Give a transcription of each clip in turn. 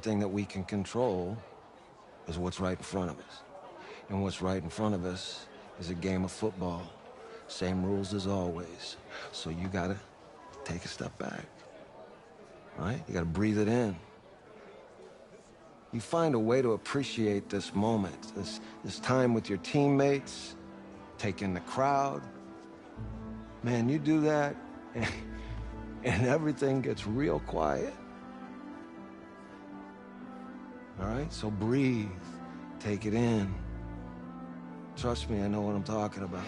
thing that we can control is what's right in front of us. And what's right in front of us is a game of football. Same rules as always. So you gotta take a step back, right? You gotta breathe it in. You find a way to appreciate this moment, this time with your teammates, take in the crowd. Man, you do that, and everything gets real quiet. All right, so breathe, take it in. Trust me, I know what I'm talking about.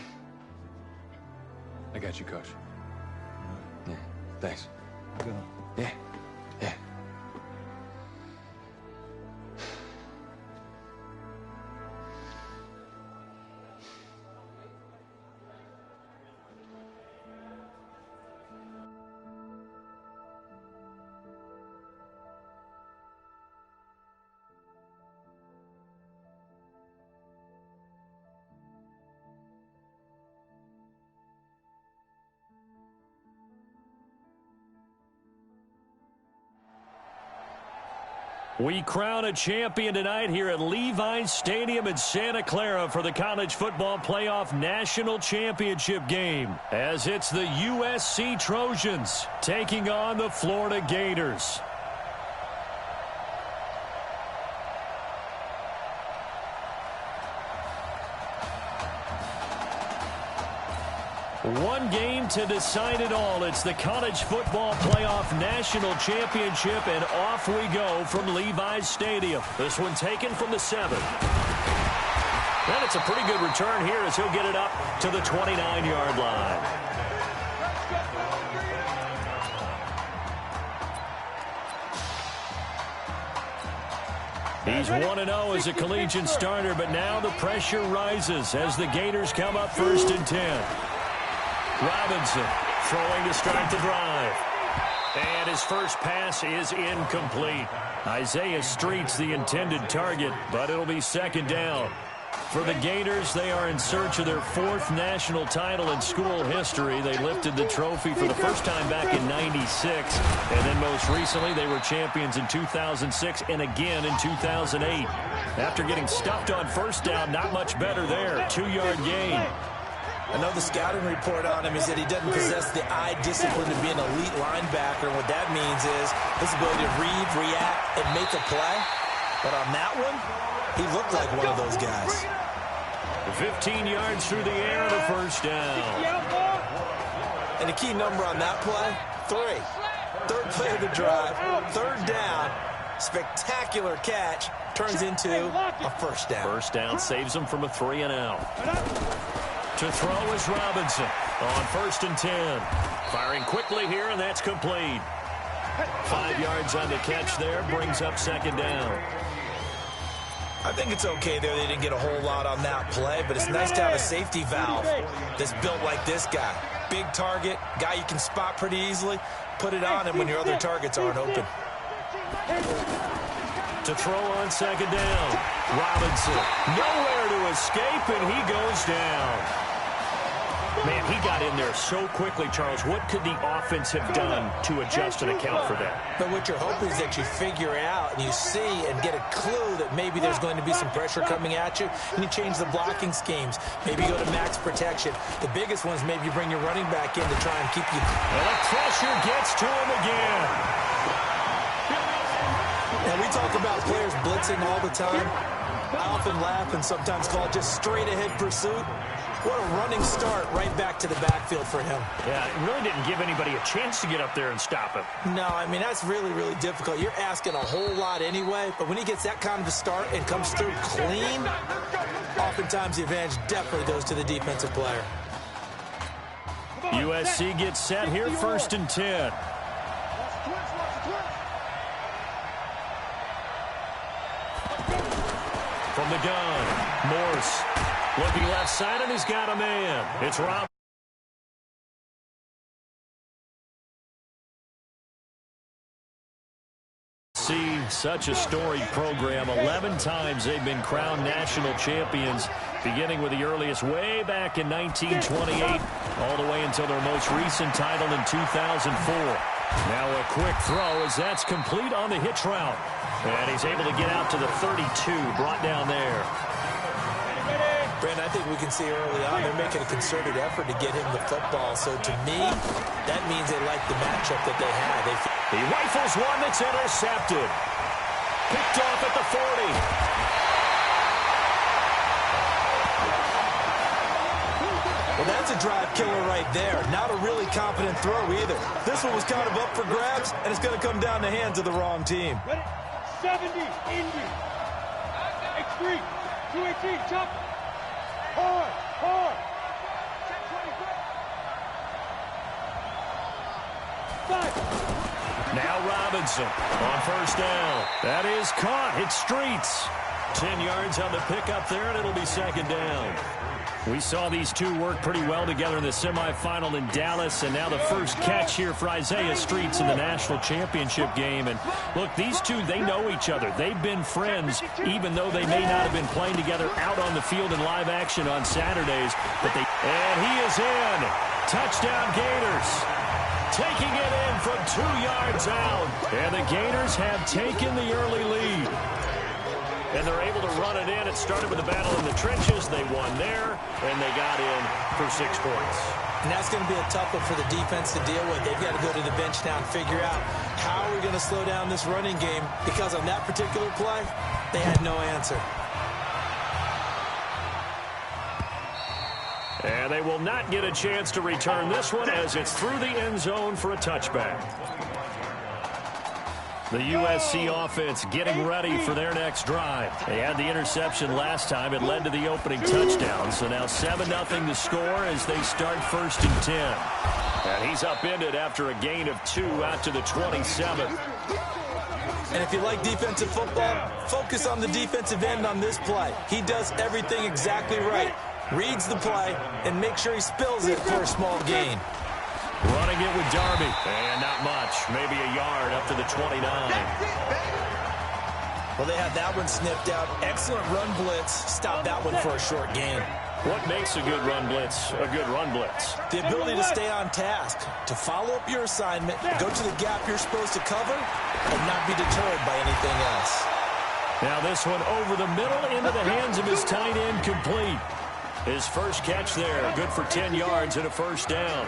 I got you, Coach. Yeah, thanks. Go. Yeah, yeah. We crown a champion tonight here at Levi's Stadium in Santa Clara for the College Football Playoff National Championship game, as it's the USC Trojans taking on the Florida Gators. One game to decide it all. It's the College Football Playoff National Championship, and off we go from Levi's Stadium. This one taken from the 7. And it's a pretty good return here as he'll get it up to the 29-yard line. He's 1-0 as a collegiate starter, but now the pressure rises as the Gators come up 1st and 10. Robinson throwing to start the drive. And his first pass is incomplete. Isaiah Street's the intended target, but it'll be 2nd down. For the Gators, they are in search of their 4th national title in school history. They lifted the trophy for the first time back in '96. And then most recently, they were champions in 2006 and again in 2008. After getting stuffed on 1st down, not much better there. 2-yard gain. I know the scouting report on him is that he doesn't possess the eye discipline to be an elite linebacker. And what that means is his ability to read, react, and make a play. But on that one, he looked like one of those guys. 15 yards through the air and a 1st down. And the key number on that play, 3. 3rd play of the drive, 3rd down, spectacular catch, turns into a 1st down. 1st down saves him from a 3-and-out. To throw is Robinson on 1st and 10. Firing quickly here, and that's complete. 5 yards on the catch there, brings up 2nd down. I think it's okay there. They didn't get a whole lot on that play, but it's nice to have a safety valve that's built like this guy. Big target, guy you can spot pretty easily. Put it on him when your other targets aren't open. To throw on 2nd down. Robinson nowhere to escape, and he goes down. Man, he got in there so quickly, Charles. What could the offense have done to adjust and account for that? But what you're hoping is that you figure out and you see and get a clue that maybe there's going to be some pressure coming at you, and you change the blocking schemes. Maybe you go to max protection. The biggest one is maybe you bring your running back in to try and keep you. And the pressure gets to him again. And we talk about players blitzing all the time. I often laugh and sometimes call it just straight-ahead pursuit. What a running start right back to the backfield for him. Yeah, it really didn't give anybody a chance to get up there and stop him. No, I mean, that's really, really difficult. You're asking a whole lot anyway, but when he gets that kind of a start and comes through clean, oftentimes the advantage definitely goes to the defensive player. USC gets set here, 1st and 10. From the gun, Morse looking left side, and he's got a man. It's Rob. See, such a storied program. 11 times they've been crowned national champions, beginning with the earliest way back in 1928, all the way until their most recent title in 2004. Now a quick throw as that's complete on the hitch route. And he's able to get out to the 32, brought down there. Brandon, I think we can see early on they're making a concerted effort to get him the football. So to me, that means they like the matchup that they have. He rifles one that's intercepted. Picked off at the 40. Well, that's a drive killer right there. Not a really confident throw either. This one was kind of up for grabs, and it's going to come down the hands of the wrong team. 70, Indy. X3, 218, chop. Hard. Now Robinson on first down. That is caught. Hit streets. 10 yards on the pickup there, and it'll be second down. We saw these two work pretty well together in the semifinal in Dallas, and now the first catch here for Isaiah Streets in the national championship game. And look, these two, they know each other. They've been friends, even though they may not have been playing together out on the field in live action on Saturdays. And he is in. Touchdown Gators. Taking it in from 2 yards out. And the Gators have taken the early lead. And they're able to run it in. It started with a battle in the trenches. They won there, and they got in for 6 points. And that's going to be a tough one for the defense to deal with. They've got to go to the bench now and figure out how are we going to slow down this running game, because on that particular play, they had no answer. And they will not get a chance to return this one as it's through the end zone for a touchback. The USC offense getting ready for their next drive. They had the interception last time. It led to the opening touchdown. So now 7-0 the score as they start 1st and 10. And he's upended after a gain of 2 out to the 27. And if you like defensive football, focus on the defensive end on this play. He does everything exactly right. Reads the play and make sure he spills it for a small gain. Running it with Darby. And not much. Maybe a yard up to the 29. Well, they had that one sniffed out. Excellent run blitz. Stop that one for a short gain. What makes a good run blitz a good run blitz? The ability to stay on task, to follow up your assignment, go to the gap you're supposed to cover, and not be deterred by anything else. Now this one over the middle into the hands of his tight end, complete. His first catch there, good for 10 yards and a first down.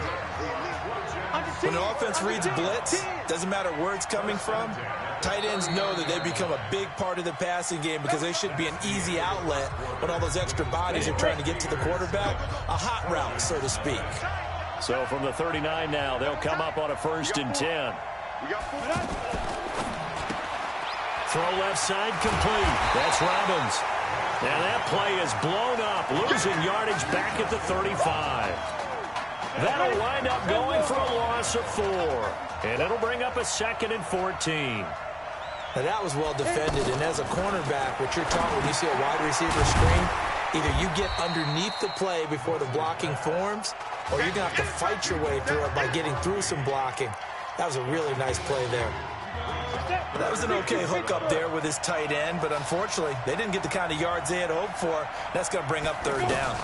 When an offense reads a blitz, doesn't matter where it's coming from, tight ends know that they become a big part of the passing game because they should be an easy outlet when all those extra bodies are trying to get to the quarterback. A hot route, so to speak. So from the 39 now, they'll come up on a 1st and 10. Throw left side complete. That's Robbins. Now that play is blown up, losing yardage back at the 35. That'll wind up going for a loss of 4. And it'll bring up a 2nd and 14. Now that was well defended, and as a cornerback, what you're taught when you see a wide receiver screen, either you get underneath the play before the blocking forms, or you're going to have to fight your way through it by getting through some blocking. That was a really nice play there. That was an okay hook up there with his tight end, but unfortunately, they didn't get the kind of yards they had hoped for. That's going to bring up 3rd down.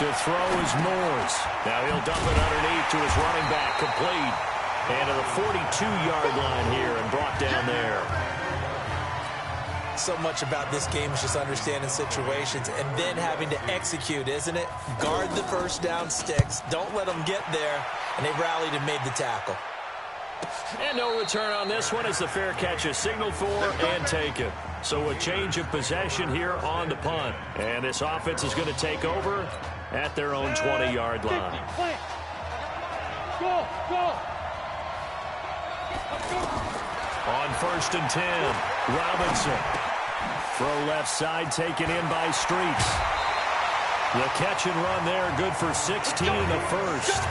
To throw is Moores. Now he'll dump it underneath to his running back, complete. And to the 42-yard line here and brought down there. So much about this game is just understanding situations and then having to execute, isn't it? Guard the first down sticks. Don't let them get there. And they rallied and made the tackle. And no return on this one as the fair catch is signaled for and taken. So a change of possession here on the punt. And this offense is going to take over at their own 20-yard line. Go! On 1st and 10, Robinson. Throw left side taken in by Streets. The catch and run there, good for 16 the first.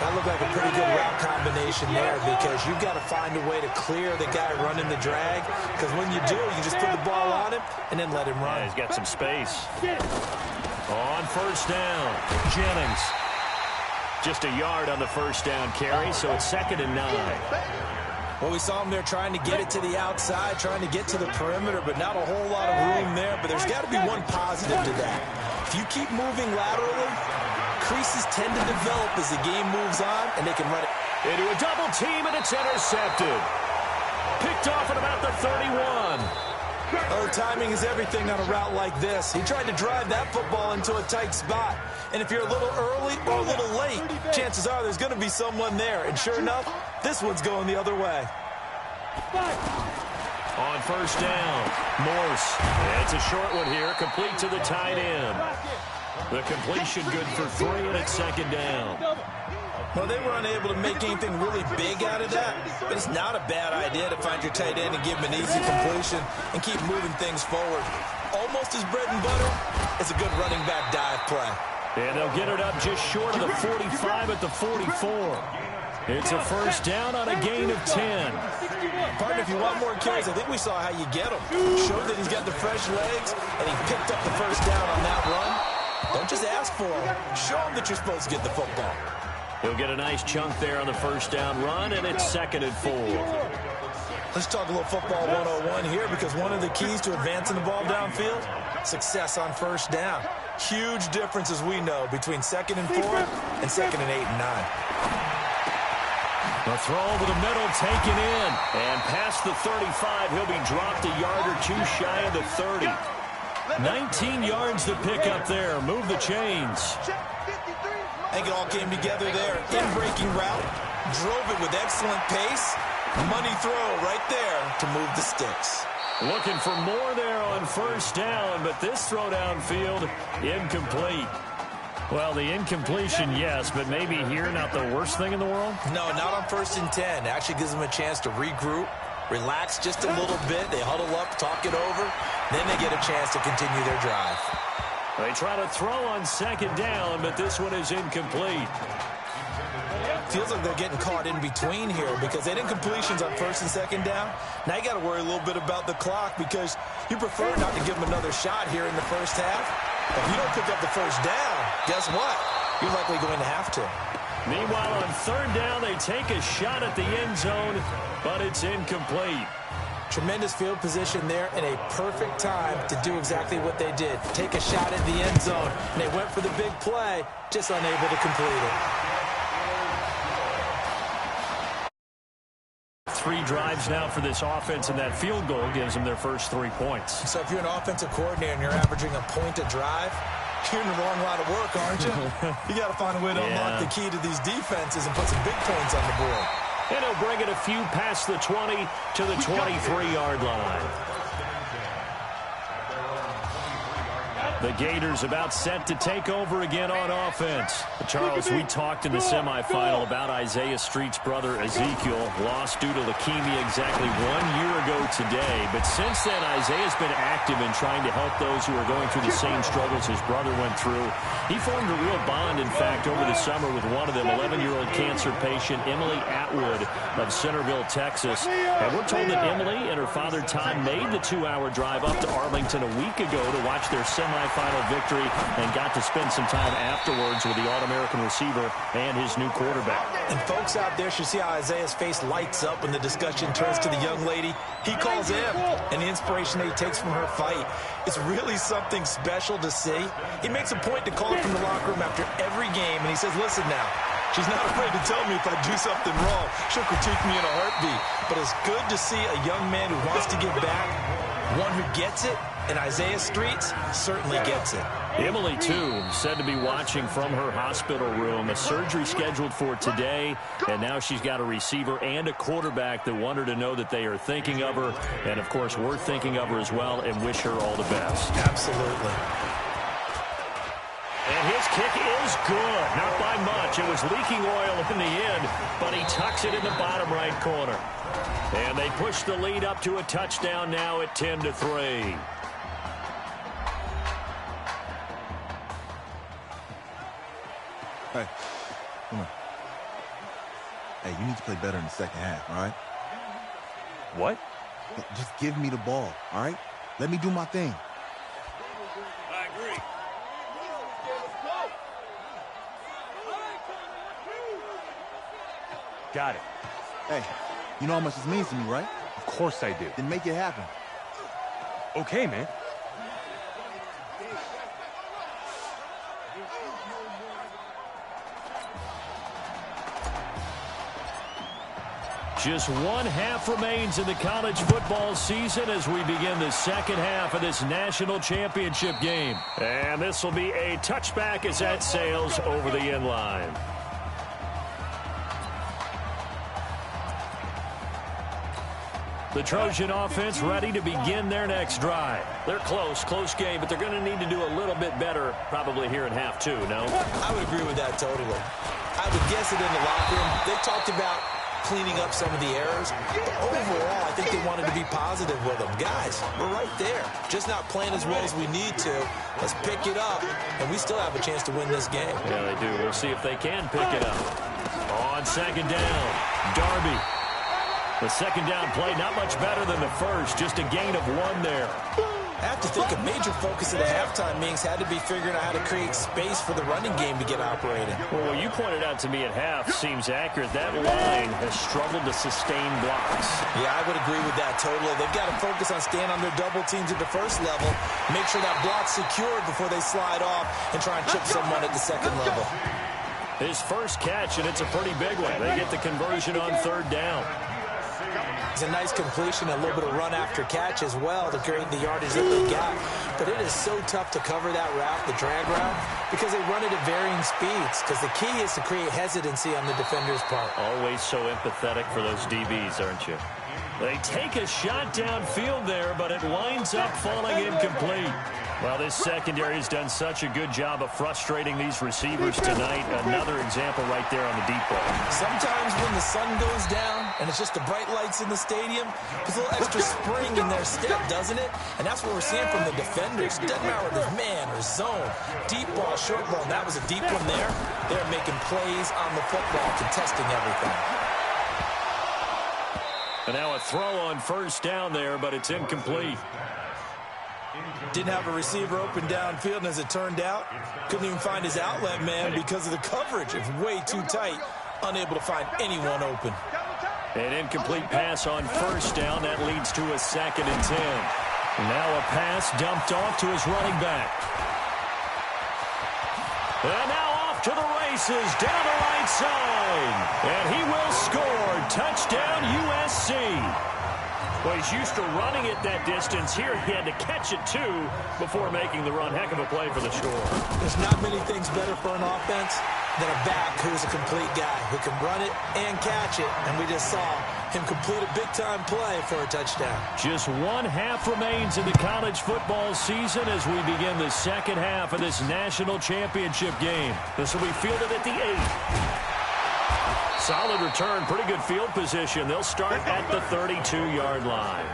That looked like a pretty good route combination there because you've got to find a way to clear the guy running the drag, because when you do, you just put the ball on him and then let him run. Yeah, he's got some space. On 1st down, Jennings. Just a yard on the 1st down carry, so it's 2nd and 9. Well, we saw him there trying to get it to the outside, trying to get to the perimeter, but not a whole lot of room there. But there's got to be one positive to that. If you keep moving laterally, creases tend to develop as the game moves on, and they can run it into a double team, and it's intercepted. Picked off at about the 31. Oh, timing is everything on a route like this. He tried to drive that football into a tight spot. And if you're a little early or a little late, chances are there's going to be someone there. And sure enough, this one's going the other way. On first down, Morse. It's a short one here, complete to the tight end. The completion good for 3, and it's second down. Well, they were unable to make anything really big out of that, but it's not a bad idea to find your tight end and give him an easy completion and keep moving things forward. Almost as bread and butter as a good running back dive play. And they'll get it up just short of the 45 at the 44. It's a first down on a gain of 10. Partner, if you want more carries, I think we saw how you get him. Showed that he's got the fresh legs, and he picked up the first down on that run. Don't just ask for him. Show him that you're supposed to get the football. He'll get a nice chunk there on the first down run, and it's 2nd and 4. Let's talk a little football 101 here, because one of the keys to advancing the ball downfield, success on first down. Huge difference, as we know, between 2nd and 4 and 2nd and 8 and 9. The throw over the middle, taken in. And past the 35, he'll be dropped a yard or two shy of the 30. 19 yards to pick up there. Move the chains. I think it all came together there. In-breaking route, drove it with excellent pace. Money throw right there to move the sticks. Looking for more there on first down, but this throw downfield, incomplete. Well, the incompletion, yes, but maybe here not the worst thing in the world? No, not on 1st and 10. Actually gives them a chance to regroup, relax just a little bit. They huddle up, talk it over. Then they get a chance to continue their drive. They try to throw on second down, but this one is incomplete. Feels like they're getting caught in between here because they didn't completions on 1st and 2nd down. Now you got to worry a little bit about the clock because you prefer not to give them another shot here in the first half. If you don't pick up the first down, guess what? You're likely going to have to. Meanwhile, on 3rd down, they take a shot at the end zone, but it's incomplete. Tremendous field position there and a perfect time to do exactly what they did. Take a shot at the end zone. And they went for the big play, just unable to complete it. 3 drives now for this offense, and that field goal gives them their first 3 points. So if you're an offensive coordinator and you're averaging a point a drive, you're in the wrong line of work, aren't you? You got to find a way to unlock the key to these defenses and put some big points on the board. And he'll bring it a few past the 20 to the 23-yard line. The Gators about set to take over again on offense. Charles, we talked in the semifinal about Isaiah Street's brother Ezekiel, lost due to leukemia exactly 1 year ago today. But since then, Isaiah's been active in trying to help those who are going through the same struggles his brother went through. He formed a real bond, in fact, over the summer with one of them, 11-year-old cancer patient Emily Atwood of Centerville, Texas. And we're told that Emily and her father Todd made the 2-hour drive up to Arlington a week ago to watch their semifinal victory and got to spend some time afterwards with the All-American receiver and his new quarterback. And folks out there should see how Isaiah's face lights up when the discussion turns to the young lady. He calls in, and the inspiration that he takes from her fight is really something special to see. He makes a point to call her from the locker room after every game, and he says, listen now, she's not afraid to tell me if I do something wrong. She'll critique me in a heartbeat. But it's good to see a young man who wants to give back, one who gets it, and Isaiah Streets certainly gets it. Emily, too, said to be watching from her hospital room. A surgery scheduled for today, and now she's got a receiver and a quarterback that want her to know that they are thinking of her, and, of course, we're thinking of her as well and wish her all the best. Absolutely. And his kick is good. Not by much. It was leaking oil in the end, but he tucks it in the bottom right corner. And they push the lead up to a touchdown now at 10-3. Hey, come on. Hey, you need to play better in the second half, all right? What? Just give me the ball, all right? Let me do my thing. I agree. Got it. Hey, you know how much this means to me, right? Of course I do. Then make it happen. Okay, man. Just one half remains in the college football season as we begin the second half of this national championship game. And this will be a touchback as that sails over the end line. The Trojan offense ready to begin their next drive. They're close game, but they're going to need to do a little bit better probably here in half two, no? I would agree with that totally. I would guess it in the locker room. They talked about cleaning up some of the errors. But overall, I think they wanted to be positive with them. Guys, we're right there. Just not playing as well as we need to. Let's pick it up, and we still have a chance to win this game. Yeah, they do. We'll see if they can pick it up. On second down, Darby. The second down play, not much better than the first. Just a gain of 1 there. I have to think a major focus of the halftime meetings had to be figuring out how to create space for the running game to get operating. Well, what you pointed out to me at half seems accurate. That line has struggled to sustain blocks. Yeah, I would agree with that totally. They've got to focus on staying on their double teams at the first level, make sure that block's secured before they slide off and try and chip someone at the second level. His first catch, and it's a pretty big one. They get the conversion on third down. It's a nice completion, a little bit of run after catch as well to create the yardage that they got. But it is so tough to cover that route, the drag route, because they run it at varying speeds. Because the key is to create hesitancy on the defender's part. Always so empathetic for those DBs, aren't you? They take a shot downfield there, but it winds up falling incomplete. Well, this secondary has done such a good job of frustrating these receivers tonight. Another example right there on the deep ball. Sometimes when the sun goes down and it's just the bright lights in the stadium, there's a little extra spring in their step, doesn't it? And that's what we're seeing from the defenders. It doesn't matter whether it's man or zone, deep ball, short ball. And that was a deep one there. They're making plays on the football, contesting everything. And now a throw on first down there, but it's incomplete. Didn't have a receiver open downfield, and as it turned out, couldn't even find his outlet man because of the coverage. It's way too tight, unable to find anyone open. An incomplete pass on first down. That leads to a 2nd and 10. Now a pass dumped off to his running back. And now off to the races down the right side. And he will score. Touchdown, USC. Well, he's used to running it that distance. Here he had to catch it, too, before making the run. Heck of a play for the score. There's not many things better for an offense than a back who's a complete guy who can run it and catch it. And we just saw him complete a big-time play for a touchdown. Just one half remains in the college football season as we begin the second half of this national championship game. This will be fielded at the 8. Solid return, pretty good field position. They'll start at the 32-yard line.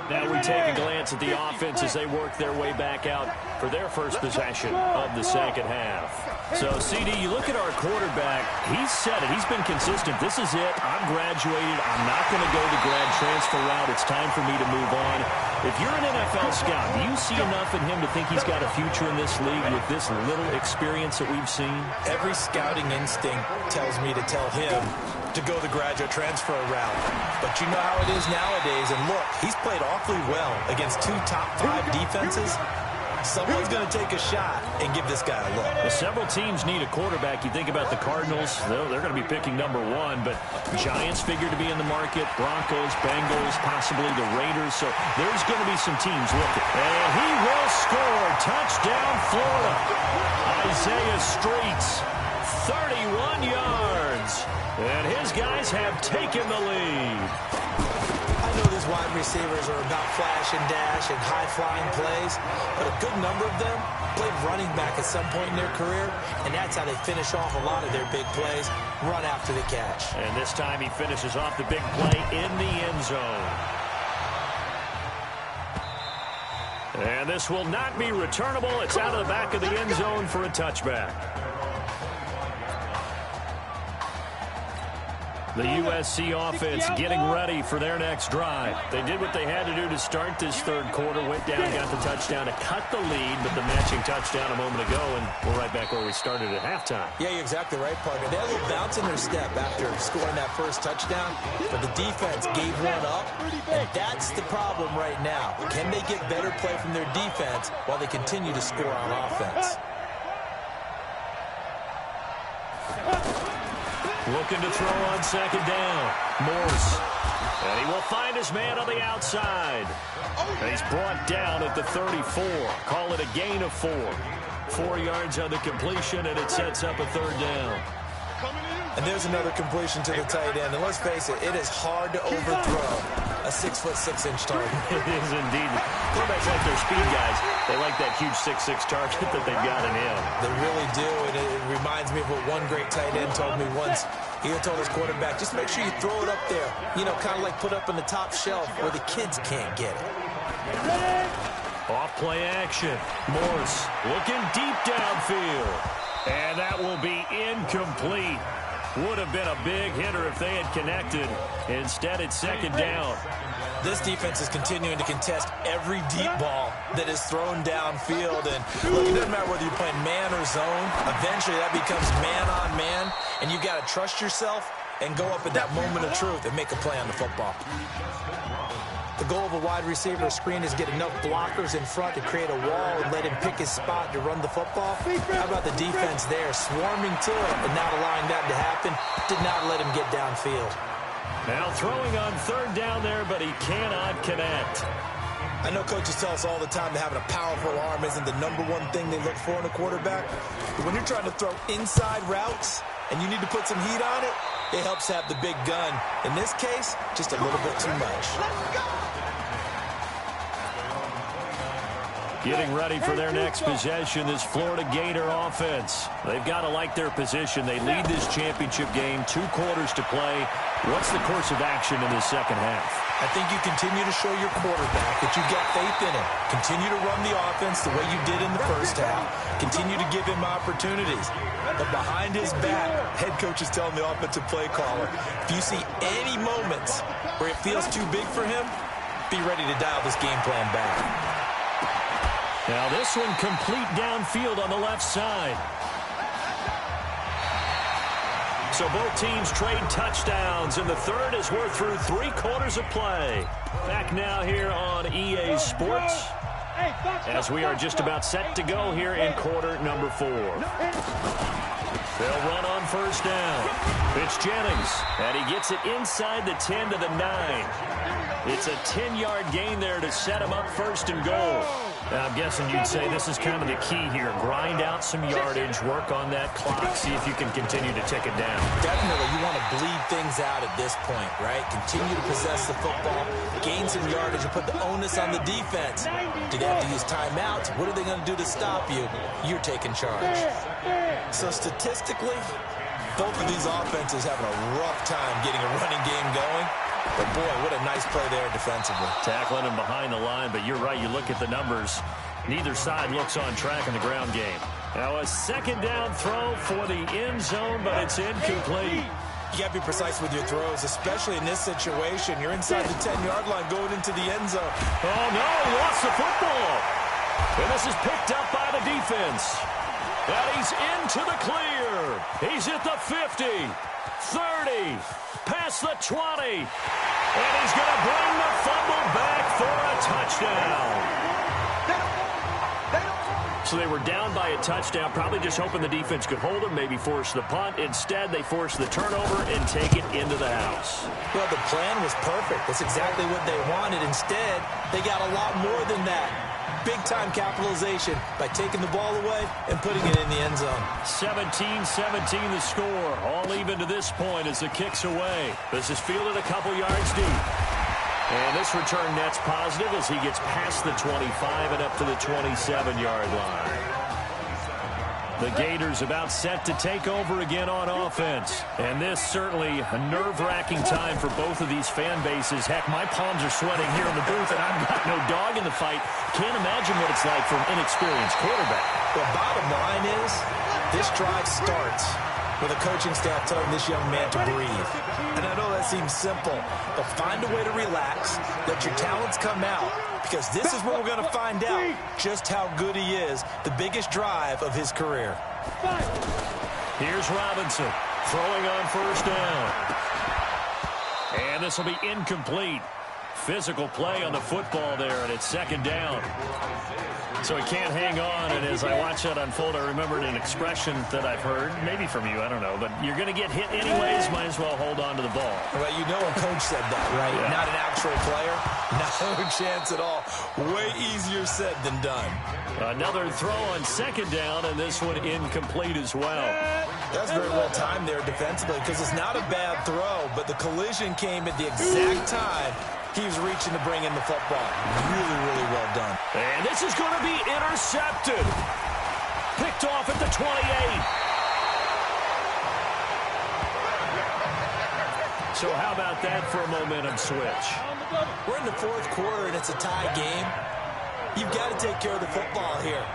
Now we take a glance at the offense as they work their way back out for their first possession of the second half. So, CD, you look at our quarterback. He's said it. He's been consistent. This is it. I'm graduated. I'm not going to go the grad transfer route. It's time for me to move on. If you're an NFL scout, do you see enough in him to think he's got a future in this league with this little experience that we've seen? Every scouting instinct tells me to tell him to go the graduate transfer route. But you know how it is nowadays. And look, he's played awfully well against 2 top 5 defenses. Someone's going to take a shot and give this guy a look. Well, several teams need a quarterback. You think about the Cardinals, they're going to be picking number 1, but Giants figure to be in the market, Broncos, Bengals, possibly the Raiders. So there's going to be some teams looking. And he will score. Touchdown, Florida. Isaiah Streets, 31 yards. And his guys have taken the lead. I know these wide receivers are about flash and dash and high-flying plays, but a good number of them played running back at some point in their career, and that's how they finish off a lot of their big plays, run after the catch. And this time he finishes off the big play in the end zone. And this will not be returnable. It's out of the back of the end zone for a touchback. The USC offense getting ready for their next drive. They did what they had to do to start this third quarter, went down, got the touchdown to cut the lead, but the matching touchdown a moment ago, and we're right back where we started at halftime. Yeah, you're exactly right, partner. They had a little bounce in their step after scoring that first touchdown, but the defense gave one up, and that's the problem right now. Can they get better play from their defense while they continue to score on offense? looking to throw on second down. Morse. And he will find his man on the outside. And he's brought down at the 34. Call it a gain of 4. 4 yards on the completion, and it sets up a third down. And there's another completion to the tight end. And let's face it, it is hard to overthrow a 6'6" target. It is indeed. Quarterbacks like their speed guys. They like that huge 6'6" target that they've got in him. They really do, and it reminds me of what one great tight end told me once. He told his quarterback, just make sure you throw it up there. You know, kind of like put up in the top shelf where the kids can't get it. Off play action. Morse looking deep downfield. And that will be incomplete. Would have been a big hitter if they had connected. Instead, it's second down. This defense is continuing to contest every deep ball that is thrown downfield. And look, it doesn't matter whether you're playing man or zone. Eventually, that becomes man on man. And you've got to trust yourself and go up at that moment of truth and make a play on the football. The goal of a wide receiver screen is get enough blockers in front to create a wall and let him pick his spot to run the football. How about the defense there, swarming to it and not allowing that to happen? Did not let him get downfield. Now throwing on third down there, but he cannot connect. I know coaches tell us all the time that having a powerful arm isn't the #1 thing they look for in a quarterback. But when you're trying to throw inside routes and you need to put some heat on it, it helps have the big gun. In this case, just a little bit too much. Getting ready for their next possession, this Florida Gator offense. They've got to like their position. They lead this championship game, 2 quarters to play. What's the course of action in the second half? I think you continue to show your quarterback that you've got faith in him. Continue to run the offense the way you did in the first half. Continue to give him opportunities. But behind his back, head coach is telling the offensive play caller, if you see any moments where it feels too big for him, be ready to dial this game plan back. Now this one complete downfield on the left side. So both teams trade touchdowns, and the third as we're through 3 quarters of play. Back now here on EA Sports, as we are just about set to go here in quarter number 4. They'll run on first down. It's Jennings, and he gets it inside the 10 to the 9. It's a 10-yard gain there to set him up first and goal. Now, I'm guessing you'd say this is kind of the key here. Grind out some yardage, work on that clock, see if you can continue to tick it down. Definitely. You want to bleed things out at this point, right? Continue to possess the football, gain some yardage, and put the onus on the defense. Do they have to use timeouts? What are they going to do to stop you? You're taking charge. So statistically, both of these offenses having a rough time getting a running game going. But, boy, what a nice play there defensively. Tackling him behind the line, but you're right. You look at the numbers. Neither side looks on track in the ground game. Now a second down throw for the end zone, but it's incomplete. You got to be precise with your throws, especially in this situation. You're inside the 10-yard line going into the end zone. Oh, no, he lost the football. And this is picked up by the defense. And he's into the clear. He's at the 50, 30, past the 20. And he's going to bring the fumble back for a touchdown. So they were down by a touchdown, probably just hoping the defense could hold them, maybe force the punt. Instead, they force the turnover and take it into the house. Well, the plan was perfect. That's exactly what they wanted. Instead, they got a lot more than that. Big-time capitalization by taking the ball away and putting it in the end zone. 17-17 the score. All even to this point as the kick's away. This is fielded a couple yards deep. And this return net's positive as he gets past the 25 and up to the 27-yard line. The Gators about set to take over again on offense. And this certainly a nerve-wracking time for both of these fan bases. Heck, my palms are sweating here in the booth, and I've got no dog in the fight. Can't imagine what it's like for an inexperienced quarterback. The bottom line is, this drive starts with a coaching staff telling this young man to breathe. And I know that seems simple, but find a way to relax, let your talents come out, because this is where we're going to find out just how good he is, the biggest drive of his career. Here's Robinson throwing on first down. And this will be incomplete. Physical play on the football there, and it's second down. So he can't hang on, and as I watch that unfold, I remembered an expression that I've heard, maybe from you, I don't know, but you're going to get hit anyways, might as well hold on to the ball. Well, you know a coach said that, right? Yeah. Not an actual player. No chance at all. Way easier said than done. Another throw on second down, and this one incomplete as well. That's very well timed there defensively because it's not a bad throw, but the collision came at the exact time he was reaching to bring in the football. Really, really well done. And this is going to be intercepted. Picked off at the 28. So how about that for a momentum switch? We're in the fourth quarter, and it's a tie game. You've got to take care of the football here.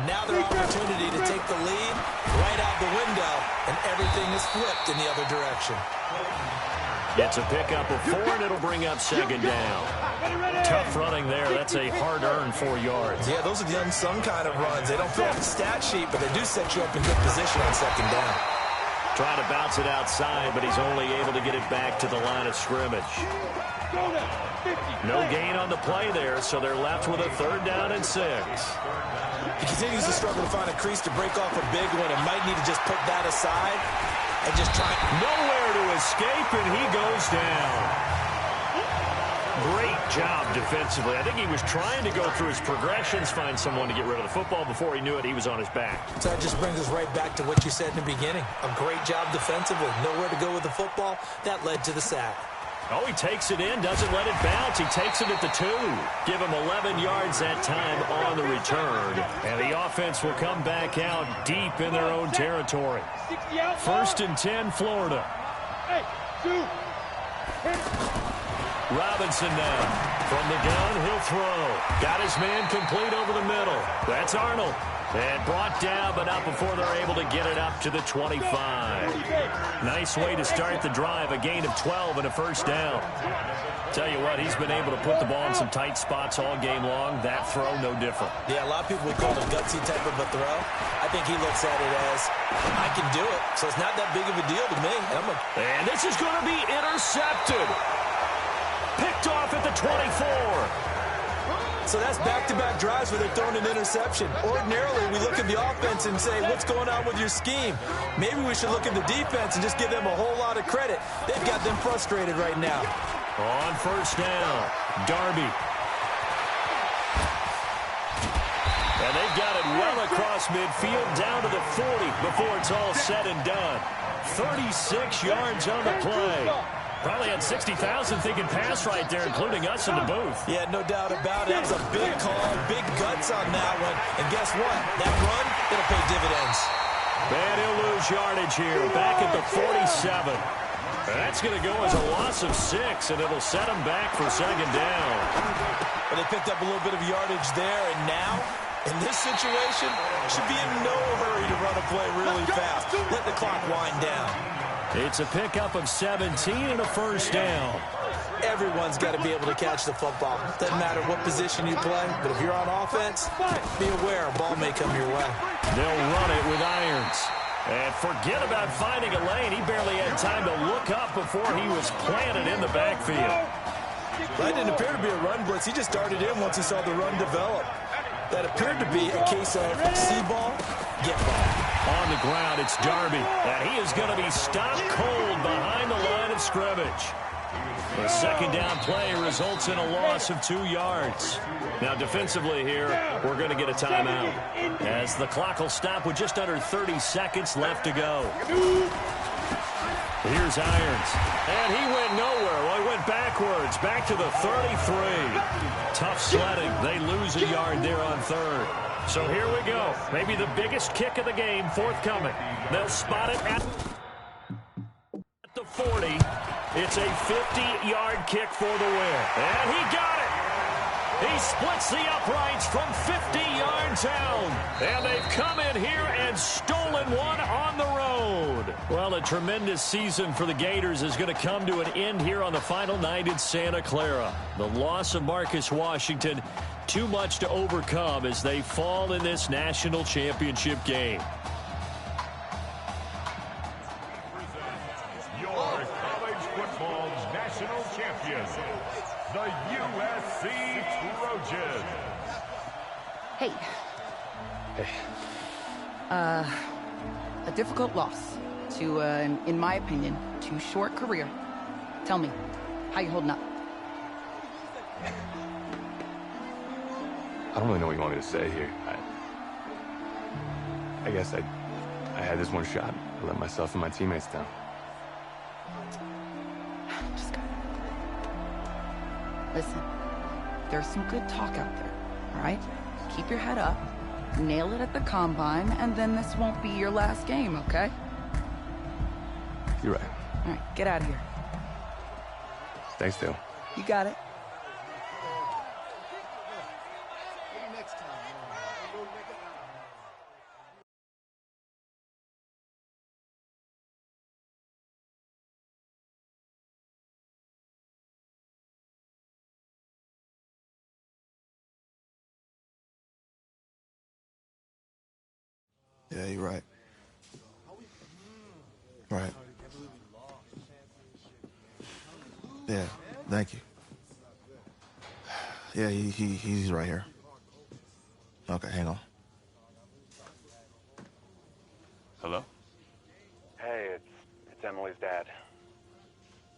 Now their opportunity to take the lead right out the window, and everything is flipped in the other direction. It's a pickup of 4, and it'll bring up second down. Tough running there. That's a hard-earned 4 yards. Yeah, those are the unsung kind of runs. They don't fill out the stat sheet, but they do set you up in good position on second down. Trying to bounce it outside, but he's only able to get it back to the line of scrimmage. No gain on the play there, so they're left with a 3rd down and 6. He continues to struggle to find a crease to break off a big one and might need to just put that aside and just try. Nowhere to escape, and he goes down. Great job defensively. I think he was trying to go through his progressions, find someone to get rid of the football. Before he knew it, he was on his back. So that just brings us right back to what you said in the beginning. A great job defensively. Nowhere to go with the football. That led to the sack. Oh, he takes it in, doesn't let it bounce. He takes it at the 2. Give him 11 yards that time on the return. And the offense will come back out deep in their own territory. 1st and 10, Florida. Robinson now. From the gun, he'll throw. Got his man complete over the middle. That's Arnold. And brought down, but not before they're able to get it up to the 25. Nice way to start the drive. A gain of 12 and a 1st down. Tell you what, he's been able to put the ball in some tight spots all game long. That throw, no different. Yeah, a lot of people would call it a gutsy type of a throw. I think he looks at it as, I can do it, so it's not that big of a deal to me. And this is going to be intercepted. Picked off at the 24. So that's back-to-back drives where they're throwing an interception. Ordinarily, we look at the offense and say, what's going on with your scheme? Maybe we should look at the defense and just give them a whole lot of credit. They've got them frustrated right now. On 1st down, Darby. And they've got it well across midfield, down to the 40 before it's all said and done. 36 yards on the play. Probably had 60,000 thinking pass right there, including us in the booth. Yeah, no doubt about it. That was a big call, big guts on that one. And guess what? That run, it'll pay dividends. And he'll lose yardage here, back at the 47. That's going to go as a loss of 6, and it'll set him back for second down. Well, they picked up a little bit of yardage there, and now, in this situation, should be in no hurry to run a play really fast. Let the clock wind down. It's a pickup of 17 and a 1st down. Everyone's got to be able to catch the football. Doesn't matter what position you play, but if you're on offense, be aware a ball may come your way. They'll run it with irons. And forget about finding a lane. He barely had time to look up before he was planted in the backfield. That didn't appear to be a run blitz. He just darted in once he saw the run develop. That appeared to be a case of see ball, get ball. On the ground, it's Darby. And he is going to be stopped cold behind the line of scrimmage. The second down play results in a loss of 2 yards. Now, defensively here, we're going to get a timeout, as the clock will stop with just under 30 seconds left to go. Here's Irons. And he went nowhere. Well, he went backwards, back to the 33. Tough sledding. They lose a yard there on 3rd. So here we go. Maybe the biggest kick of the game forthcoming. They'll spot it at the 40. It's a 50-yard kick for the win. And he got it. He splits the uprights from 50 yards out. And they've come in here and stolen one on the road. Well, a tremendous season for the Gators is going to come to an end here on the final night in Santa Clara. The loss of Marcus Washington, too much to overcome as they fall in this national championship game. Your college football's national champions, the USC Trojans. Hey. Hey. A difficult loss to, in my opinion, too short career. Tell me, how you holding up? I don't really know what you want me to say here. I guess I had this one shot. I let myself and my teammates down. Just gotta... Listen, there's some good talk out there, all right? Keep your head up, nail it at the combine, and then this won't be your last game, okay? You're right. All right, get out of here. Thanks, Dale. You got it. Yeah, you're right. Right. Yeah, thank you. Yeah, he's right here. Okay, hang on. Hello? Hey, it's Emily's dad.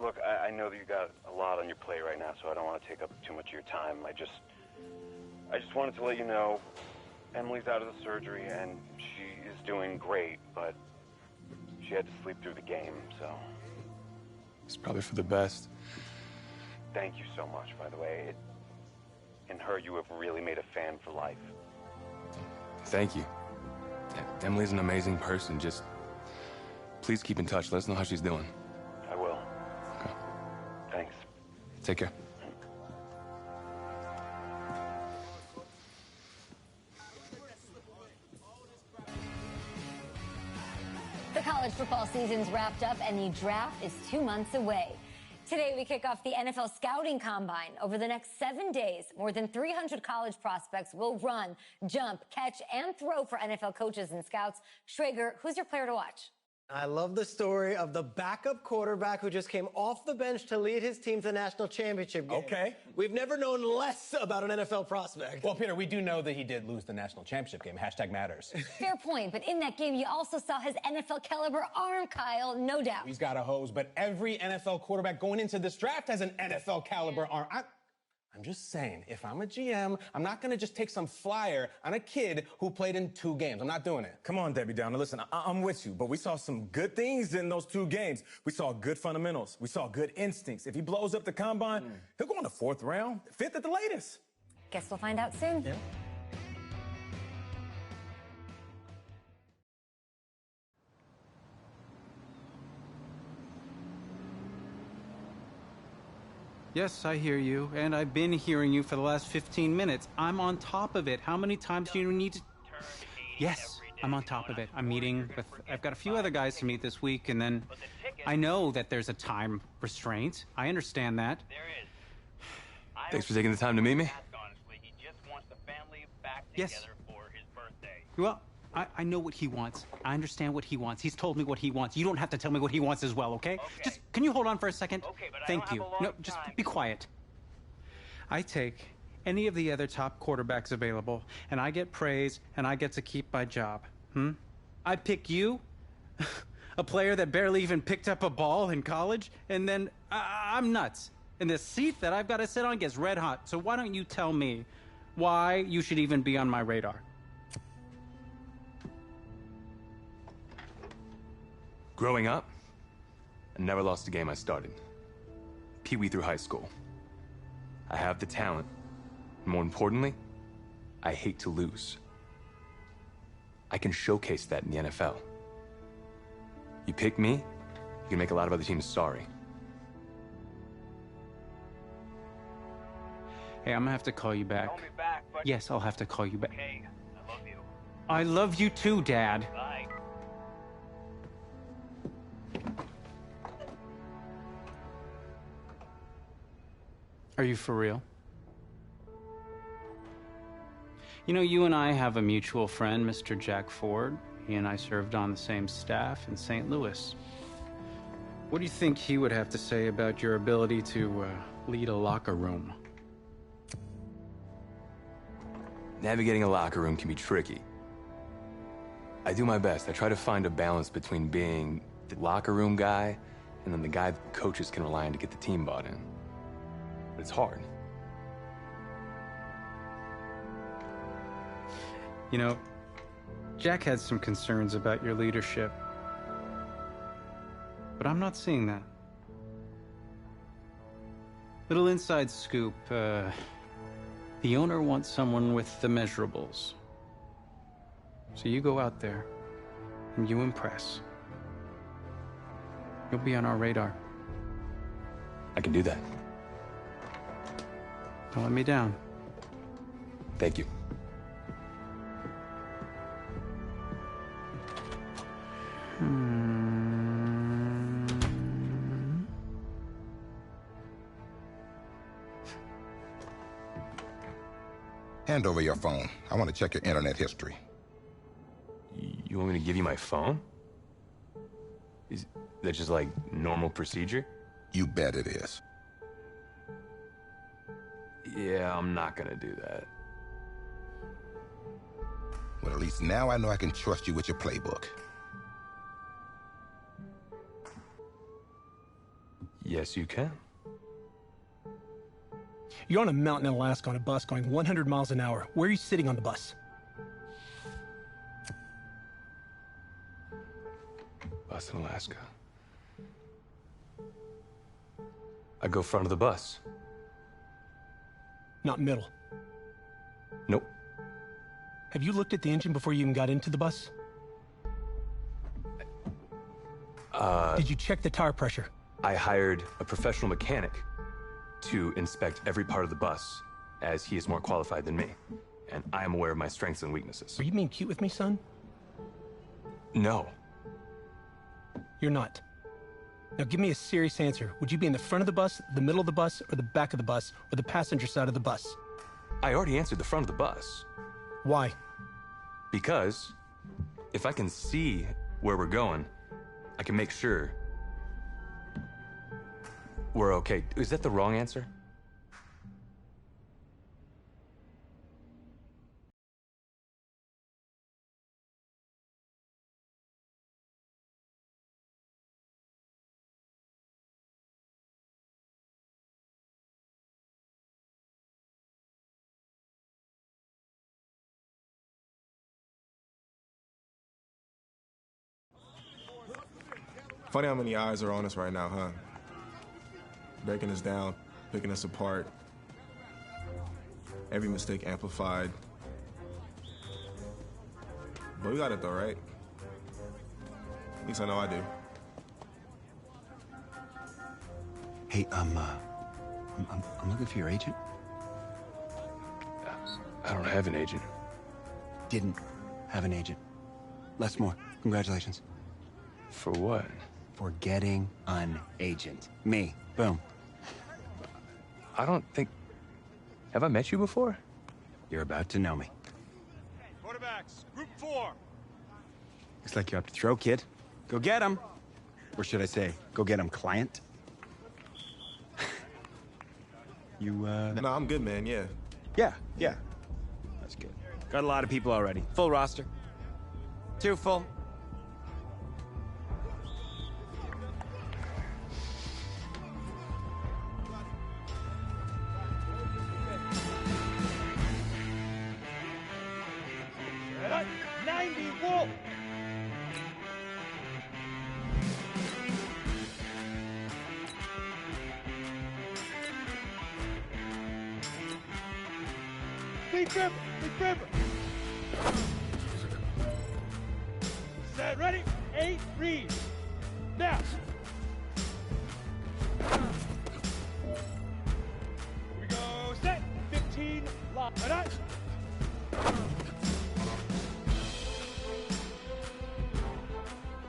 Look, I know that you got a lot on your plate right now, so I don't want to take up too much of your time. I just wanted to let you know Emily's out of the surgery and she is doing great, but she had to sleep through the game, so... It's probably for the best. Thank you so much, by the way. In her, you have really made a fan for life. Thank you. Emily's an amazing person. Just please keep in touch. Let us know how she's doing. I will. Okay. Thanks. Take care. The college football season's wrapped up and the draft is 2 months away. Today, we kick off the NFL Scouting Combine. Over the next 7 days, more than 300 college prospects will run, jump, catch, and throw for NFL coaches and scouts. Schrager, who's your player to watch? I love the story of the backup quarterback who just came off the bench to lead his team to the national championship game. Okay. We've never known less about an NFL prospect. Well, Peter, we do know that he did lose the national championship game. Hashtag matters. Fair point, but in that game, you also saw his NFL caliber arm, Kyle, no doubt. He's got a hose, but every NFL quarterback going into this draft has an NFL caliber arm. I'm just saying, if I'm a GM, I'm not going to just take some flyer on a kid who played in 2 games. I'm not doing it. Come on, Debbie Downer. Listen, I'm with you, but we saw some good things in those 2 games. We saw good fundamentals. We saw good instincts. If he blows up the combine, he'll go in the 4th round, 5th at the latest. Guess we'll find out soon. Yeah. Yes, I hear you, and I've been hearing you for the last 15 minutes. I'm on top of it. How many times do you need to... Yes, I'm on top of it. I'm meeting with... I've got a few other guys to meet this week, and then I know that there's a time restraint. I understand that. Thanks for taking the time to meet me. Yes. Well, I know what he wants. I understand what he wants. He's told me what he wants. You don't have to tell me what he wants as well, okay? Just, can you hold on for a second? Okay, but Thank you. No, just be quiet. I take any of the other top quarterbacks available, and I get praise, and I get to keep my job. I pick you, a player that barely even picked up a ball in college, and then I'm nuts. And the seat that I've got to sit on gets red hot. So why don't you tell me why you should even be on my radar? Growing up, I never lost a game I started. Pee-wee through high school. I have the talent. And more importantly, I hate to lose. I can showcase that in the NFL. You pick me, you can make a lot of other teams sorry. Hey, I'm gonna have to call you back. Call me back, but... Yes, I'll have to call you back. Okay, I love you. I love you too, Dad. Bye. Are you for real? You know, you and I have a mutual friend, Mr. Jack Ford. He and I served on the same staff in St. Louis. What do you think he would have to say about your ability to lead a locker room. Navigating a locker room can be tricky. I do my best. I try to find a balance between being the locker room guy and then the guy that coaches can rely on to get the team bought in. But it's hard. You know, Jack had some concerns about your leadership, but I'm not seeing that. Little inside scoop, the owner wants someone with the measurables. So you go out there and you impress. You'll be on our radar. I can do that. Don't let me down. Thank you. Hand over your phone. I want to check your internet history. You want me to give you my phone? Is that just like normal procedure? You bet it is. Yeah, I'm not gonna do that. Well, at least now I know I can trust you with your playbook. Yes, you can. You're on a mountain in Alaska on a bus going 100 miles an hour. Where are you sitting on the bus? Bus in Alaska. I go front of the bus. Not middle. Nope. Have you looked at the engine before you even got into the bus? Did you check the tire pressure? I hired a professional mechanic to inspect every part of the bus, as he is more qualified than me. And I am aware of my strengths and weaknesses. Are you being cute with me, son? No. You're not. Now give me a serious answer. Would you be in the front of the bus, the middle of the bus, or the back of the bus, or the passenger side of the bus? I already answered the front of the bus. Why? Because if I can see where we're going, I can make sure we're okay. Is that the wrong answer? Funny how many eyes are on us right now, huh? Breaking us down, picking us apart. Every mistake amplified. But we got it though, right? At least I know I do. Hey, I'm looking for your agent. I don't have an agent. Didn't have an agent. Less more. Congratulations. For what? For getting an agent. Me. Boom. I don't think... Have I met you before? You're about to know me. Quarterbacks, group 4. Looks like you're up to throw, kid. Go get him. Or should I say, go get him, client. You, No, I'm good, man, yeah. Yeah. That's good. Got a lot of people already. Full roster. 2 full. Set up, 90 Wolf. Big Ripper. Set, ready, 8, read. Now. We go, set, 15, lock. Ready?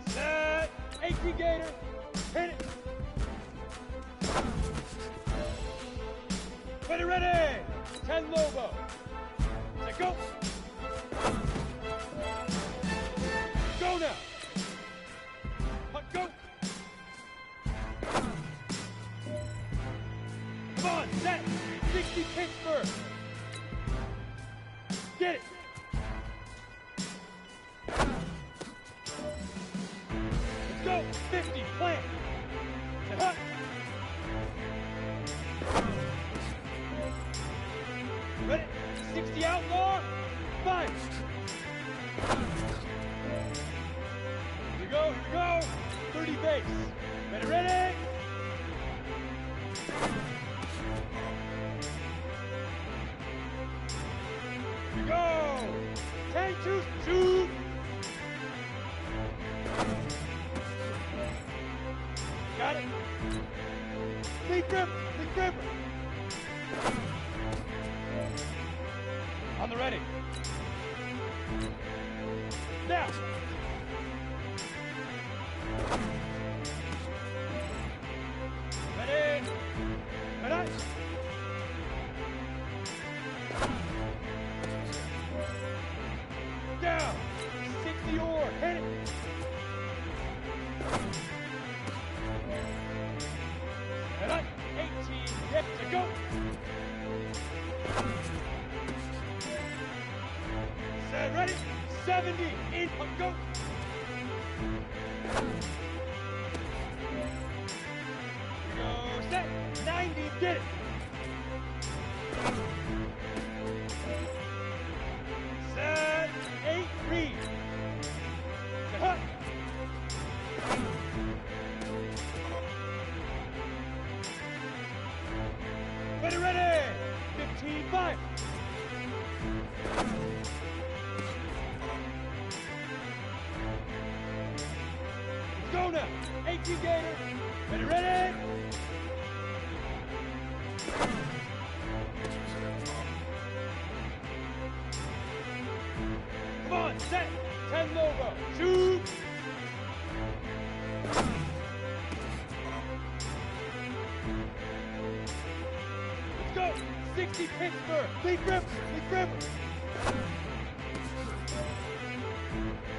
Set, 18 Gator, hit it. Ready, 10 Lobo. Set, go. Go now. Go. Come on. set, 60 Pittsburgh. Get it. Let's go, 50, plant. Set, hut. Ready, 60 outlaw, 5. Here we go, 30 base. Ready. Here we go, 10 to shoot. Got it. Lead grip. On the ready. Now. Ready. Ready. Down. 60 or hit it. Ready. 18. Hip to go. Set ready. 70. In. Go. Set 90, get it. Set 8, read. Set hut. Ready. 15, 5. Let's go now. 18 Gator. Ready. Come on, set. 10 logo. Shoot. Let's go. 60 Pittsburgh. Lead grip.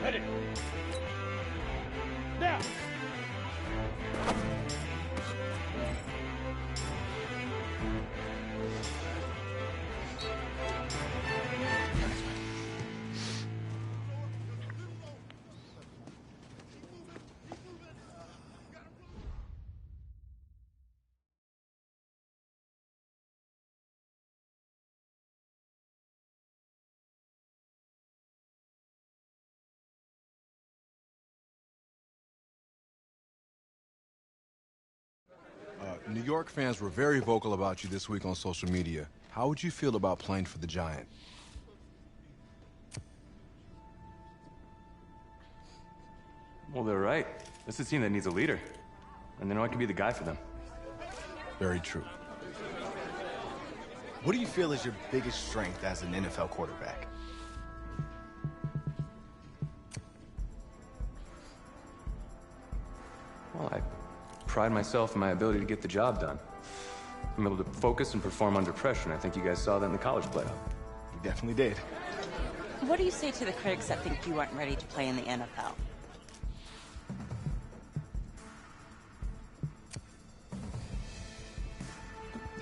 Ready. Now. New York fans were very vocal about you this week on social media. How would you feel about playing for the Giant? Well, they're right. This is a team that needs a leader. And they know I can be the guy for them. Very true. What do you feel is your biggest strength as an NFL quarterback? Well, I pride myself in my ability to get the job done. I'm able to focus and perform under pressure, and I think you guys saw that in the college playoff. You definitely did. What do you say to the critics that think you aren't ready to play in the NFL?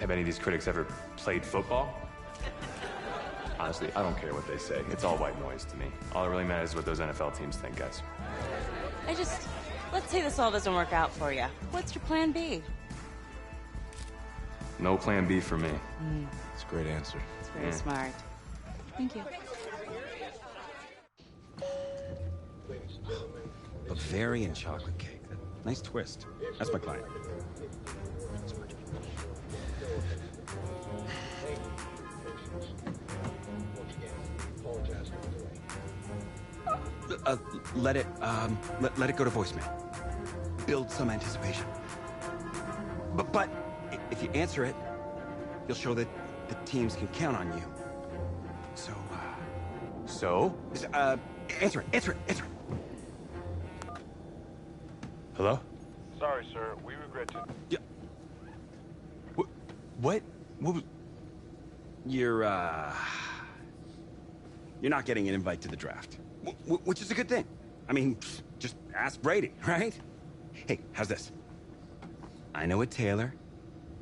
Have any of these critics ever played football? Honestly, I don't care what they say. It's all white noise to me. All that really matters is what those NFL teams think, guys. Let's say this all doesn't work out for you. What's your plan B? No plan B for me. It's a great answer. It's very smart. Thank you. Bavarian chocolate cake. Nice twist. That's my client. Let it go to voicemail. Build some anticipation. But if you answer it, you'll show that the teams can count on you. So, answer it. Hello? Sorry, sir. We regret to... Yeah. What was... You're not getting an invite to the draft. Which is a good thing. I mean, just ask Brady, right? Hey, how's this? I know a tailor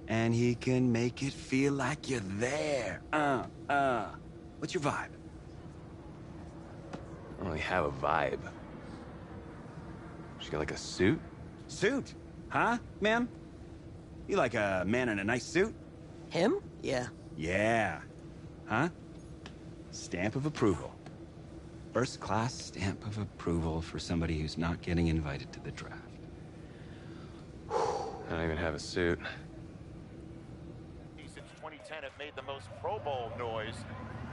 And he can make it feel like you're there. What's your vibe? I don't really have a vibe. She got like a suit? Suit? Huh, man? You like a man in a nice suit? Him? Yeah. Yeah. Huh? Stamp of approval. First class stamp of approval for somebody who's not getting invited to the draft. I don't even have a suit. Since 2010 have made the most Pro Bowl noise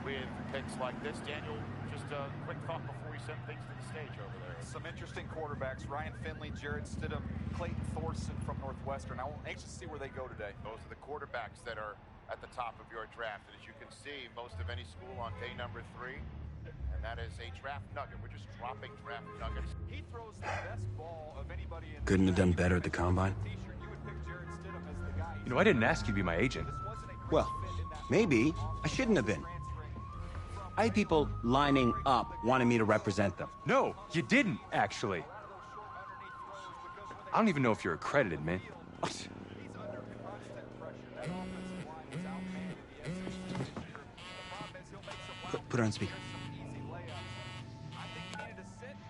with picks like this. Daniel, just a quick thought before we send things to the stage over there. Some interesting quarterbacks. Ryan Finley, Jarrett Stidham, Clayton Thorson from Northwestern. I'm anxious to see where they go today. Those are the quarterbacks that are at the top of your draft. And as you can see, most of any school on day number 3. And that is a draft nugget. We're just dropping draft nuggets. He throws the best ball of anybody in Couldn't have done better at the combine. You know, I didn't ask you to be my agent. Well, maybe I shouldn't have been. I had people lining up wanting me to represent them. No, you didn't, actually. I don't even know if you're accredited, man. Put it on speaker.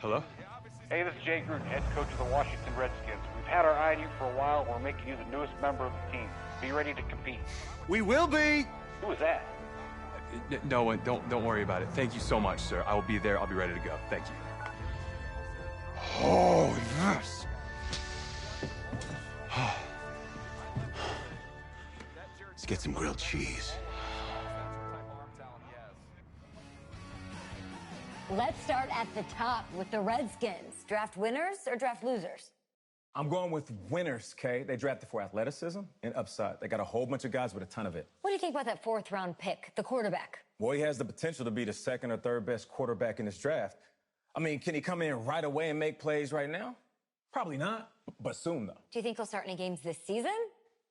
Hello? Hey, this is Jay Gruden, head coach of the Washington Redskins. We've had our eye on you for a while. We're making you the newest member of the team. Be ready to compete. We will be! Who was that? No, don't worry about it. Thank you so much, sir. I will be there. I'll be ready to go. Thank you. Oh, yes! Let's get some grilled cheese. Let's start at the top with the Redskins. Draft winners or draft losers? I'm going with winners, Kay. They drafted for athleticism and upside. They got a whole bunch of guys with a ton of it. What do you think about that 4th-round pick, the quarterback? Well, he has the potential to be the 2nd or 3rd best quarterback in this draft. I mean, can he come in right away and make plays right now? Probably not, but soon, though. Do you think he'll start any games this season?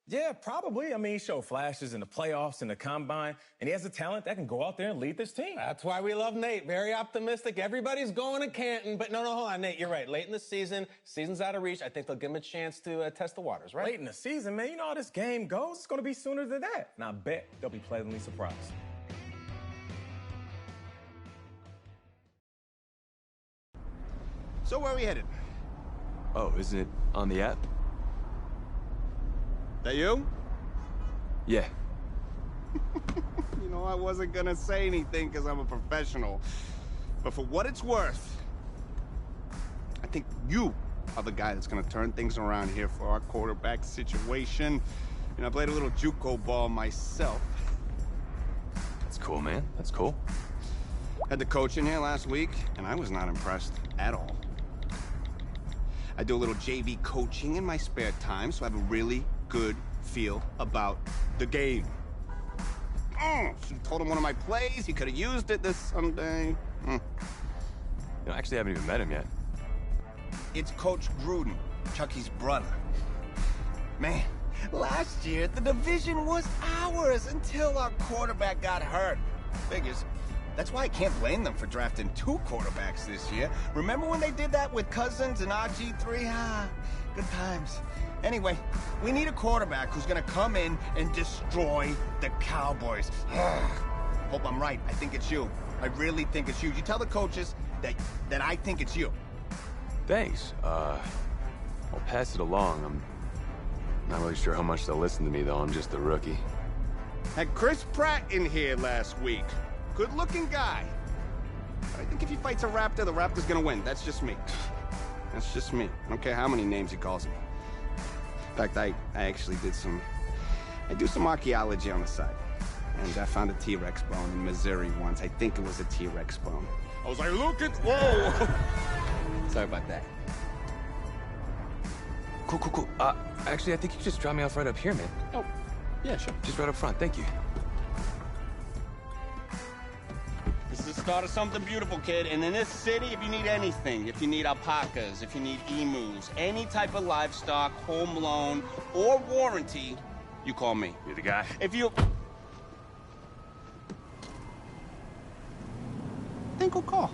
Yeah, probably. I mean, he showed flashes in the playoffs and the combine, and he has the talent that can go out there and lead this team. That's why we love Nate. Very optimistic. Everybody's going to Canton. But no, hold on, Nate. You're right. Late in the season's out of reach. I think they'll give him a chance to test the waters, right? Late in the season, man. You know how this game goes. It's going to be sooner than that. And I bet they'll be pleasantly surprised. So where are we headed? Oh, isn't it on the app? That you? Yeah. You know, I wasn't gonna say anything because I'm a professional. But for what it's worth, I think you are the guy that's gonna turn things around here for our quarterback situation. And I played a little JUCO ball myself. That's cool, man. That's cool. Had the coach in here last week, and I was not impressed at all. I do a little JV coaching in my spare time, so I have a really good feel about the game. Should've told him one of my plays. He could have used it this Sunday. You know, I actually haven't even met him yet. It's Coach Gruden, Chucky's brother. Man, last year the division was ours until our quarterback got hurt. Figures. That's why I can't blame them for drafting 2 quarterbacks this year. Remember when they did that with Cousins and RG3? Good times. Anyway, we need a quarterback who's gonna come in and destroy the Cowboys. Hope I'm right. I think it's you. I really think it's you. You tell the coaches that I think it's you. Thanks. I'll pass it along. I'm not really sure how much they'll listen to me, though. I'm just a rookie. Had Chris Pratt in here last week. Good-looking guy. I think if he fights a Raptor, the Raptor's gonna win. That's just me. That's just me. I don't care how many names he calls me. In fact, I actually do some archaeology on the side. And I found a T-Rex bone in Missouri once. I think it was a T-Rex bone. I was like, look at, whoa! Sorry about that. Cool. Actually, I think you just dropped me off right up here, man. Oh, yeah, sure. Just right up front. Thank you. This is the start of something beautiful, kid. And in this city, if you need anything, if you need alpacas, if you need emus, any type of livestock, home loan, or warranty, you call me. You're the guy. If you... Then go call.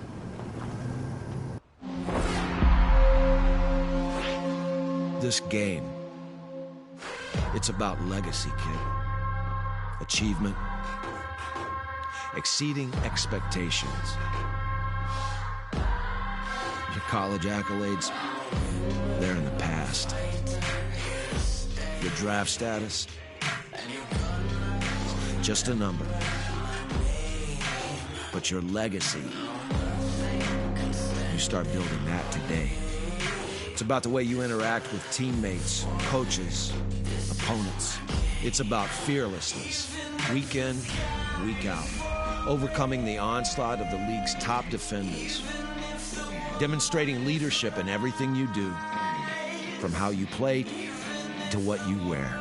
This game It's about legacy, kid. Achievement. Exceeding expectations. Your college accolades, they're in the past. Your draft status, just a number. But your legacy, you start building that today. It's about the way you interact with teammates, coaches, opponents. It's about fearlessness, week in, week out. Overcoming the onslaught of the league's top defenders. Demonstrating leadership in everything you do, from how you play to what you wear.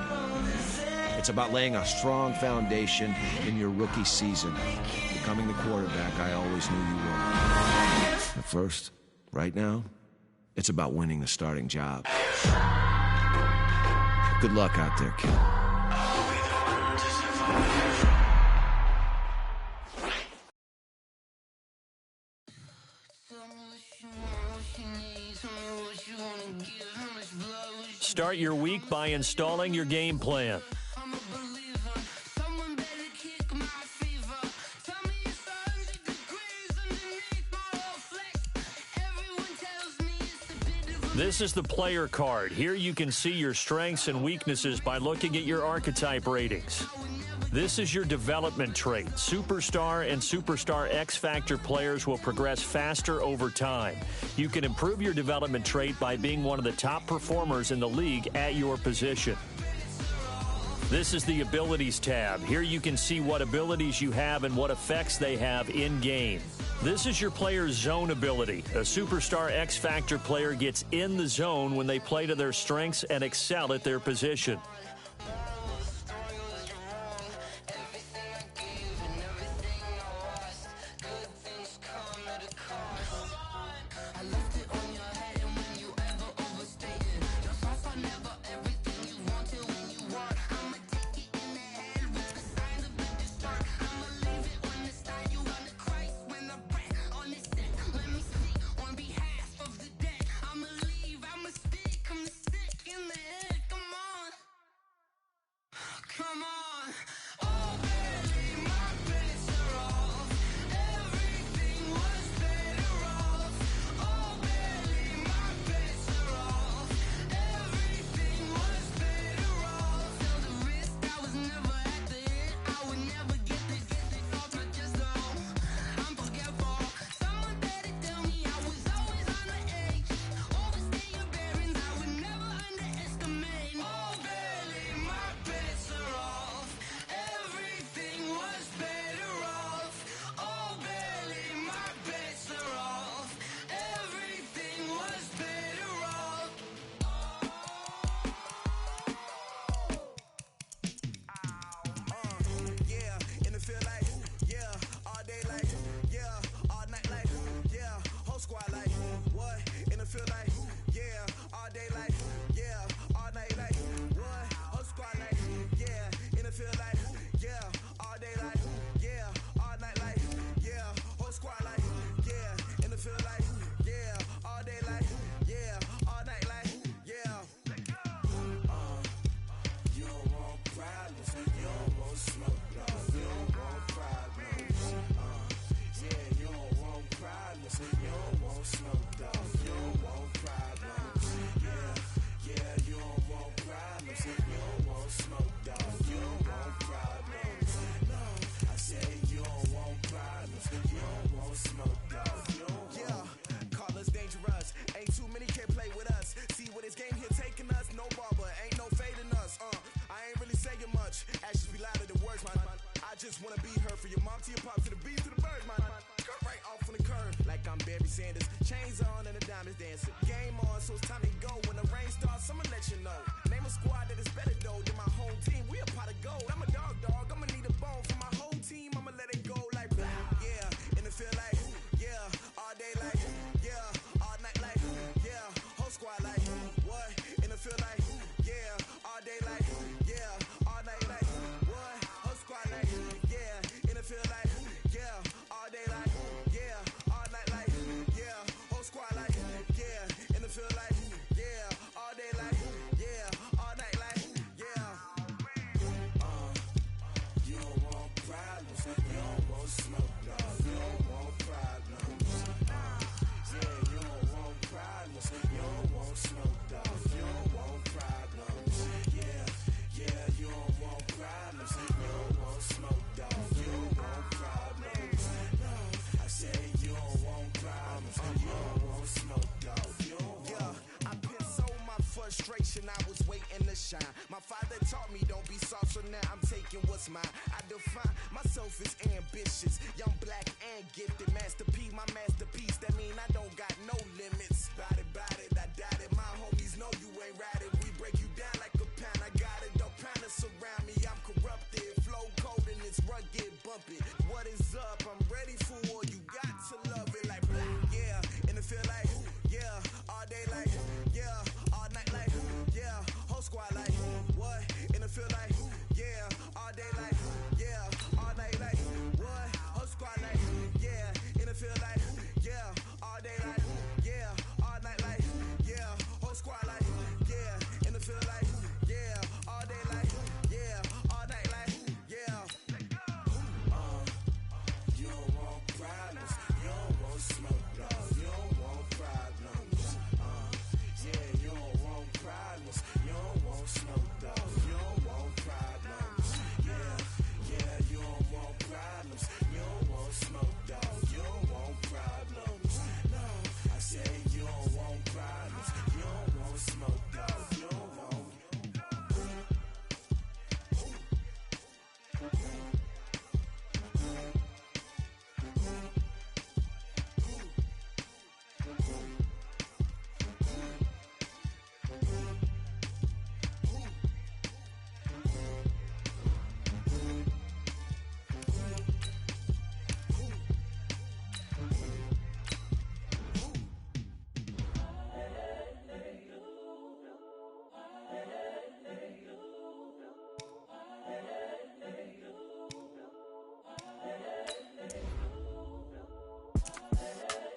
It's about laying a strong foundation in your rookie season, becoming the quarterback I always knew you were. At first, right now, it's about winning the starting job. Good luck out there, kid. Start your week by installing your game plan. This is the player card. Here you can see your strengths and weaknesses by looking at your archetype ratings. This is your development trait. Superstar and Superstar X Factor players will progress faster over time. You can improve your development trait by being one of the top performers in the league at your position. This is the Abilities tab. Here you can see what abilities you have and what effects they have in-game. This is your player's zone ability. A Superstar X Factor player gets in the zone when they play to their strengths and excel at their position. want smoke, dog. You don't want problems. Yeah, you don't want problems. You don't want smoke, dog. You don't want problems. Yeah, you don't want problems. You don't want smoke, dog. You don't want problems. No, I say you don't want problems. You don't want smoke, dog. You don't want. I've been so my frustration, I was waiting to shine. My father taught me don't be soft, so now I'm taking what's mine. I define myself as ambitious, young, black, and gifted. Master P, my masterpiece. That mean I don't got no limits. Bout it, I doubt it. My homies know you ain't ratted. We break you down like a pound. I got it, don't panic surround me. I'm corrupted, flow cold and it's rugged, bumpy. What is up? I'm ready for war. You got to love it like yeah, and it feel like yeah, all day like yeah, all night like yeah, whole squad like what? And it feel like yeah, all day like yeah, all night like what? Whole squad like yeah, and it feel like yeah, all day like yeah, all night like yeah, whole squad like yeah, and it feel like yeah, all day like yeah, all night like yeah. You don't want problems. You don't want smoke, dog. You don't want problems. Yeah, you don't want problems. You don't want smoke, dog. You don't want problems. Yeah, you don't want problems. You don't want smoke, dog. You don't want problems. No, I say you don't want problems. You don't want smoke, dog. You don't want.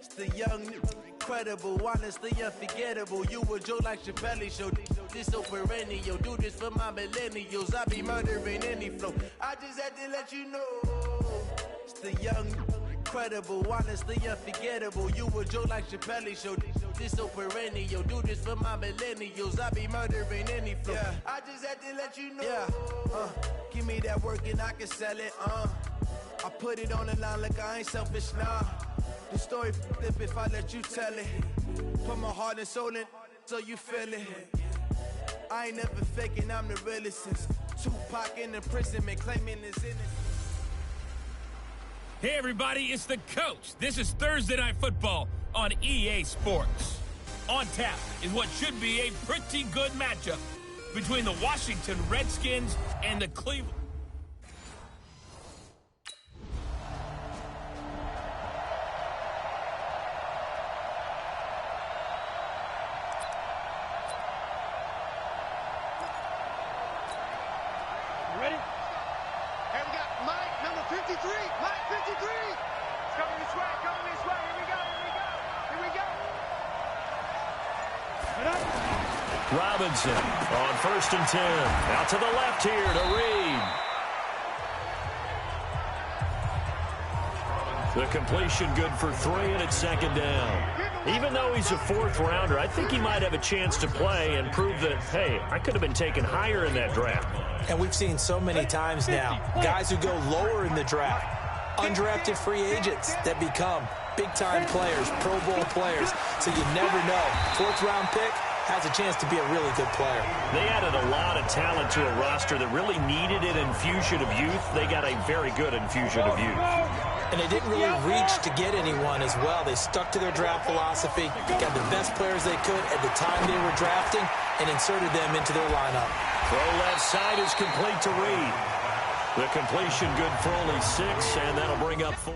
It's the young, incredible, honestly unforgettable. You a joke like Chappelle show. This so perennial. Do this for my millennials. I be murdering any flow. I just had to let you know. It's the young, incredible, honestly unforgettable. You a joke like Chappelle show. This so perennial. Do this for my millennials. I be murdering any flow. Yeah. I just had to let you know. Yeah. Give me that work and I can sell it. I put it on the line like I ain't selfish, nah. The story flip if I let you tell it. Put my heart and soul in so you feel it. I ain't never faking, I'm the realest since Tupac in imprisonment, claiming his innocence. Hey everybody, it's the coach. This is Thursday Night Football on EA Sports. On tap is what should be a pretty good matchup between the Washington Redskins and the Cleveland. Ready? And we got Mike, number 53. Mike, 53. It's coming this way, coming this way. Here we go, here we go, here we go. Robinson on 1st and 10. Out to the left here to Reed. The completion good for 3, and it's 2nd down. Even though he's a 4th rounder, I think he might have a chance to play and prove that, hey, I could have been taken higher in that draft. And we've seen so many times now, guys who go lower in the draft, undrafted free agents that become big-time players, Pro Bowl players. So you never know. 4th-round pick has a chance to be a really good player. They added a lot of talent to a roster that really needed an infusion of youth. They got a very good infusion of youth. And they didn't really reach to get anyone as well. They stuck to their draft philosophy, got the best players they could at the time they were drafting, and inserted them into their lineup. Throw left side is complete to Reed. The completion good for only 6, and that'll bring up 4.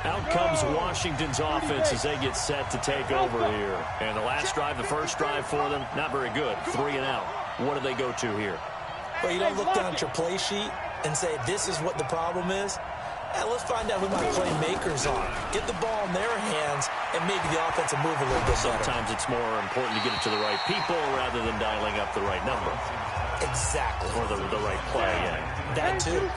Out comes Washington's offense as they get set to take over here. And the last drive, the first drive for them, not very good. 3 and out. What do they go to here? Well, you don't look down at your play sheet and say, this is what the problem is. Let's find out who my playmakers are. Get the ball in their hands and maybe the offense will move a little bit better. Sometimes it's more important to get it to the right people rather than dialing up the right number. Exactly. Or the right play, yeah. That too.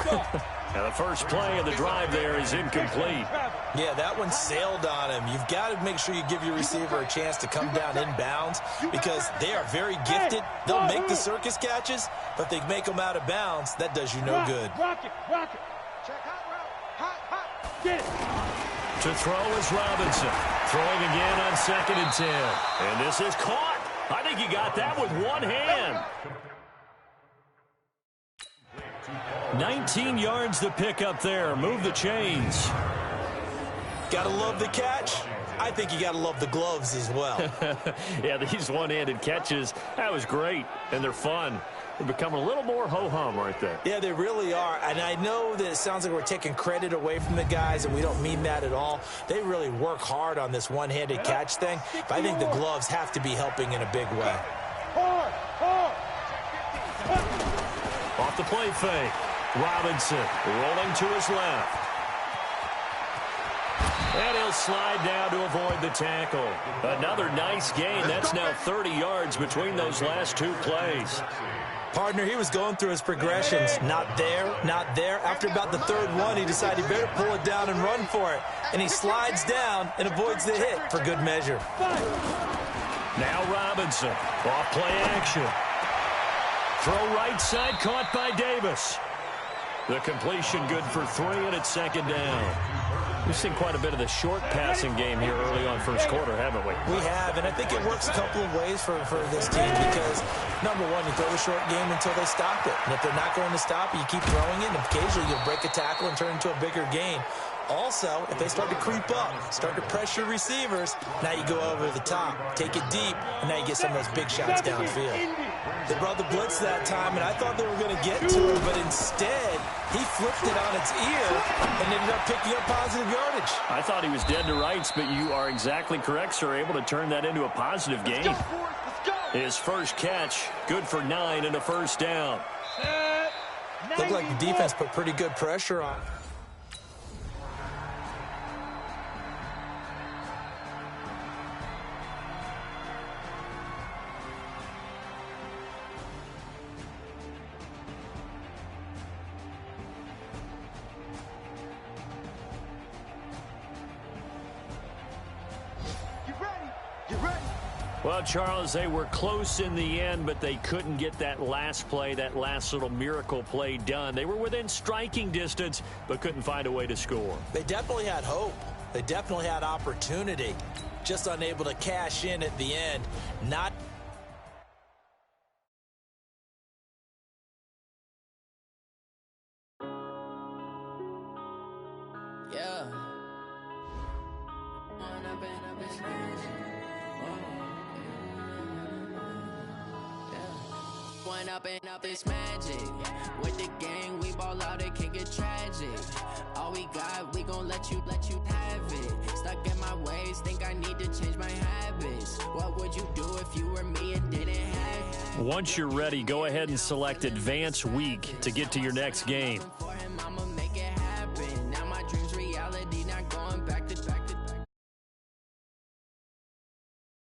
Now the first play of the drive there is incomplete. Yeah, that one sailed on him. You've got to make sure you give your receiver a chance to come down inbounds because they are very gifted. They'll make the circus catches, but they make them out of bounds. That does you no good. Rock it. Check hot route. Hot. Get it. To throw is Robinson. Throwing again on 2nd and 10. And this is caught. I think he got that with one hand. 19 yards to pick up there. Move the chains. Gotta love the catch. I think you gotta love the gloves as well. Yeah, these one-handed catches, that was great. And they're fun. They're becoming a little more ho-hum right there. Yeah, they really are. And I know that it sounds like we're taking credit away from the guys, and we don't mean that at all. They really work hard on this one-handed catch thing. But I think the gloves have to be helping in a big way. Off the play fake. Robinson rolling to his left. And he'll slide down to avoid the tackle. Another nice gain. That's now 30 yards between those last two plays. Partner, he was going through his progressions. Not there, not there. After about the third one, he decided he better pull it down and run for it. And he slides down and avoids the hit for good measure. Now Robinson. Off play action. Throw right side, caught by Davis. The completion good for 3, and it's 2nd down. We've seen quite a bit of the short passing game here early on first quarter, haven't we? We have, and I think it works a couple of ways for this team because, number one, you throw a short game until they stop it. And if they're not going to stop it, you keep throwing it, and occasionally you'll break a tackle and turn it into a bigger gain. Also, if they start to creep up, start to pressure receivers, now you go over the top, take it deep, and now you get some of those big shots downfield. They brought the blitz that time, and I thought they were going to get to him, but instead, he flipped it on its ear and ended up picking up positive yardage. I thought he was dead to rights, but you are exactly correct, sir. Able to turn that into a positive gain. His first catch, good for 9 and a first down. Looked like the defense put pretty good pressure on. Well, Charles, they were close in the end, but they couldn't get that last play, that last little miracle play done. They were within striking distance, but couldn't find a way to score. They definitely had hope. They definitely had opportunity. Just unable to cash in at the end. Not... Yeah. Up this magic with the gang, we ball out, it can get tragic. All we got, we gon' let you have it. Stuck in my ways, think I need to change my habits. What would you do if you were me and didn't have it? Once you're ready, go ahead and select Advance Week to get to your next game.